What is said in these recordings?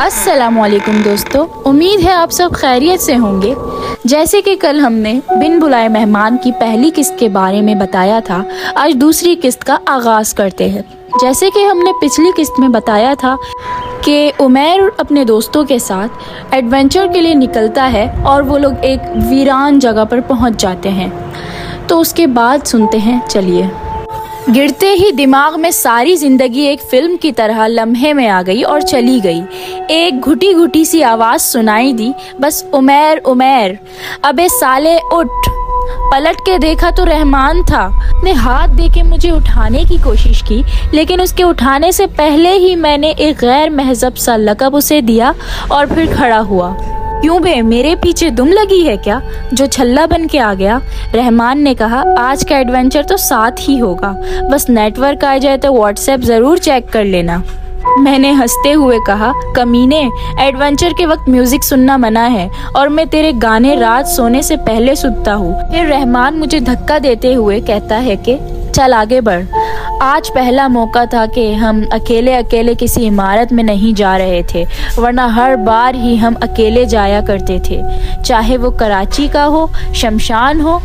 السلام علیکم دوستو، امید ہے آپ سب خیریت سے ہوں گے۔ جیسے کہ کل ہم نے بن بلائے مہمان کی پہلی قسط کے بارے میں بتایا تھا، آج دوسری قسط کا آغاز کرتے ہیں۔ جیسے کہ ہم نے پچھلی قسط میں بتایا تھا کہ عمیر اپنے دوستوں کے ساتھ ایڈونچر کے لیے نکلتا ہے اور وہ لوگ ایک ویران جگہ پر پہنچ جاتے ہیں۔ تو اس کے بعد سنتے ہیں، چلیے۔ گرتے ہی دماغ میں ساری زندگی ایک فلم کی طرح لمحے میں آ گئی اور چلی گئی۔ ایک گھٹی گھٹی سی آواز سنائی دی، بس عمیر عمیر، ابے سالے اٹھ۔ پلٹ کے دیکھا تو رحمان تھا۔ نے ہاتھ دے کے مجھے اٹھانے کی کوشش کی، لیکن اس کے اٹھانے سے پہلے ہی میں نے ایک غیر مہذب سا لقب اسے دیا اور پھر کھڑا ہوا۔ کیوں بے، میرے پیچھے دم لگی ہے کیا جو چھلا بن کے آ گیا؟ رحمان نے کہا، آج کا ایڈونچر تو ساتھ ہی ہوگا، بس نیٹ ورک آ جائے تو واٹس ایپ ضرور چیک کر لینا۔ میں نے ہنستے ہوئے کہا، کمینے، ایڈونچر کے وقت میوزک سننا منع ہے اور میں تیرے گانے رات سونے سے پہلے سنتا ہوں۔ پھر رحمان مجھے دھکا دیتے ہوئے کہتا ہے کہ چل آگے بڑھ۔ آج پہلا موقع تھا کہ ہم اکیلے کسی عمارت میں نہیں جا رہے تھے، ورنہ ہر بار ہی ہم اکیلے جایا کرتے تھے، چاہے وہ کراچی کا ہو، شمشان ہو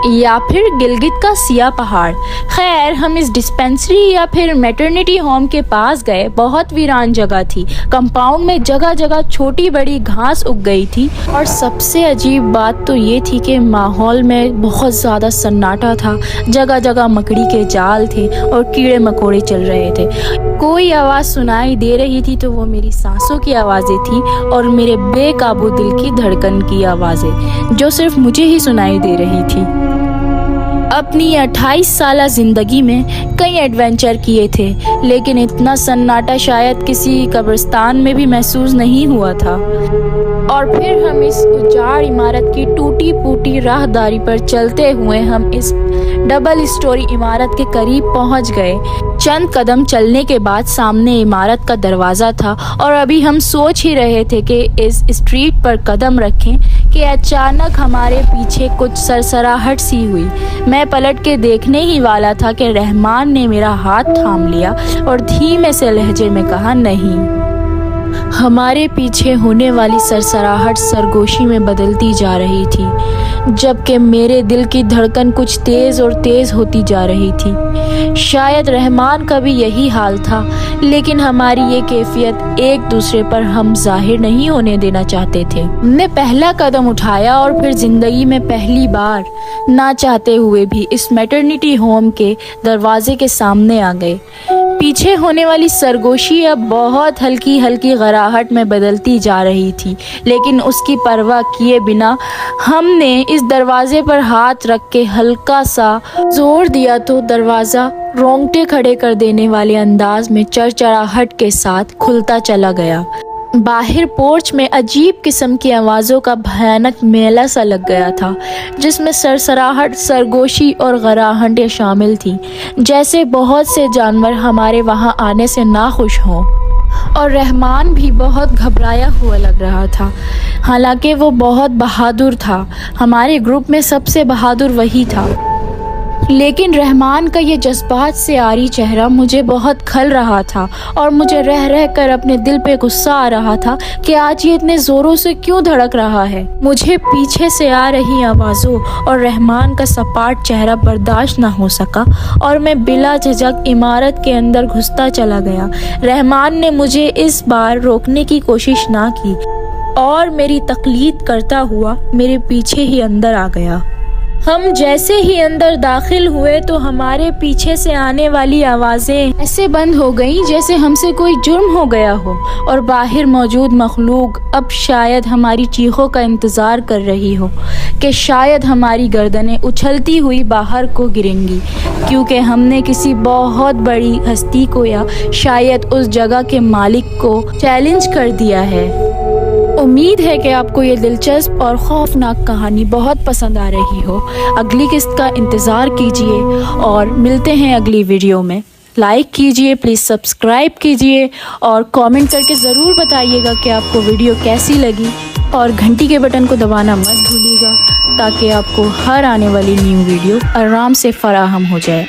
یا پھر گلگت کا سیاہ پہاڑ۔ خیر، ہم اس ڈسپینسری یا پھر میٹرنیٹی ہوم کے پاس گئے۔ بہت ویران جگہ تھی، کمپاؤنڈ میں جگہ جگہ چھوٹی بڑی گھاس اگ گئی تھی، اور سب سے عجیب بات تو یہ تھی کہ ماحول میں بہت زیادہ سناٹا تھا۔ جگہ جگہ مکڑی کے جال تھے اور کیڑے مکوڑے چل رہے تھے۔ کوئی آواز سنائی دے رہی تھی تو وہ میری سانسوں کی آوازیں تھیں اور میرے بے قابو دل کی دھڑکن کی آوازیں، جو صرف مجھے ہی سنائی دے رہی تھی۔ اپنی 28 سالہ زندگی میں کئی ایڈونچر کیے تھے، لیکن اتنا سناٹا شاید کسی قبرستان میں بھی محسوس نہیں ہوا تھا۔ اور پھر ہم اس اجاڑ عمارت کی ٹوٹی پھوٹی راہداری پر چلتے ہوئے ہم اس ڈبل اسٹوری عمارت کے قریب پہنچ گئے۔ چند قدم چلنے کے بعد سامنے عمارت کا دروازہ تھا، اور ابھی ہم سوچ ہی رہے تھے کہ اس اسٹریٹ پر قدم رکھیں کہ اچانک ہمارے پیچھے کچھ سرسراہٹ سی ہوئی۔ میں پلٹ کے دیکھنے ہی والا تھا کہ رحمان نے میرا ہاتھ تھام لیا اور دھیمے سے لہجے میں کہا، نہیں۔ ہمارے پیچھے ہونے والی سرسراہٹ سرگوشی میں بدلتی جا رہی تھی، جبکہ میرے دل کی دھڑکن کچھ تیز اور تیز ہوتی جا رہی تھی۔ شاید رحمان کا بھی یہی حال تھا، لیکن ہماری یہ کیفیت ایک دوسرے پر ہم ظاہر نہیں ہونے دینا چاہتے تھے۔ ہم نے پہلا قدم اٹھایا اور پھر زندگی میں پہلی بار نہ چاہتے ہوئے بھی اس میٹرنیٹی ہوم کے دروازے کے سامنے آ گئے۔ پیچھے ہونے والی سرگوشی اب بہت ہلکی ہلکی غراہٹ میں بدلتی جا رہی تھی، لیکن اس کی پرواہ کیے بنا ہم نے اس دروازے پر ہاتھ رکھ کے ہلکا سا زور دیا تو دروازہ رونگٹے کھڑے کر دینے والے انداز میں چرچراہٹ کے ساتھ کھلتا چلا گیا۔ باہر پورچ میں عجیب قسم کی آوازوں کا بھیانک میلہ سا لگ گیا تھا، جس میں سرسراہٹ، سرگوشی اور غراہٹیں شامل تھیں، جیسے بہت سے جانور ہمارے وہاں آنے سے ناخوش ہوں۔ اور رحمان بھی بہت گھبرایا ہوا لگ رہا تھا، حالانکہ وہ بہت بہادر تھا۔ ہمارے گروپ میں سب سے بہادر وہی تھا، لیکن رحمان کا یہ جذبات سے عاری چہرہ مجھے بہت کھل رہا تھا، اور مجھے رہ کر اپنے دل پہ غصہ آ رہا تھا کہ آج یہ اتنے زوروں سے کیوں دھڑک رہا ہے۔ مجھے پیچھے سے آ رہی آوازوں اور رحمان کا سپاٹ چہرہ برداشت نہ ہو سکا، اور میں بلا جھجک عمارت کے اندر گھستا چلا گیا۔ رحمان نے مجھے اس بار روکنے کی کوشش نہ کی اور میری تقلید کرتا ہوا میرے پیچھے ہی اندر آ گیا۔ ہم جیسے ہی اندر داخل ہوئے تو ہمارے پیچھے سے آنے والی آوازیں ایسے بند ہو گئیں جیسے ہم سے کوئی جرم ہو گیا ہو، اور باہر موجود مخلوق اب شاید ہماری چیخوں کا انتظار کر رہی ہو کہ شاید ہماری گردنیں اچھلتی ہوئی باہر کو گریں گی، کیونکہ ہم نے کسی بہت بڑی ہستی کو یا شاید اس جگہ کے مالک کو چیلنج کر دیا ہے۔ امید ہے کہ آپ کو یہ دلچسپ اور خوفناک کہانی بہت پسند آ رہی ہو۔ اگلی قسط کا انتظار کیجیے اور ملتے ہیں اگلی ویڈیو میں۔ لائک کیجیے، پلیز سبسکرائب کیجیے اور کامنٹ کر کے ضرور بتائیے گا کہ آپ کو ویڈیو کیسی لگی، اور گھنٹی کے بٹن کو دبانا مت بھولیے گا تاکہ آپ کو ہر آنے والی نیو ویڈیو آرام سے فراہم ہو جائے۔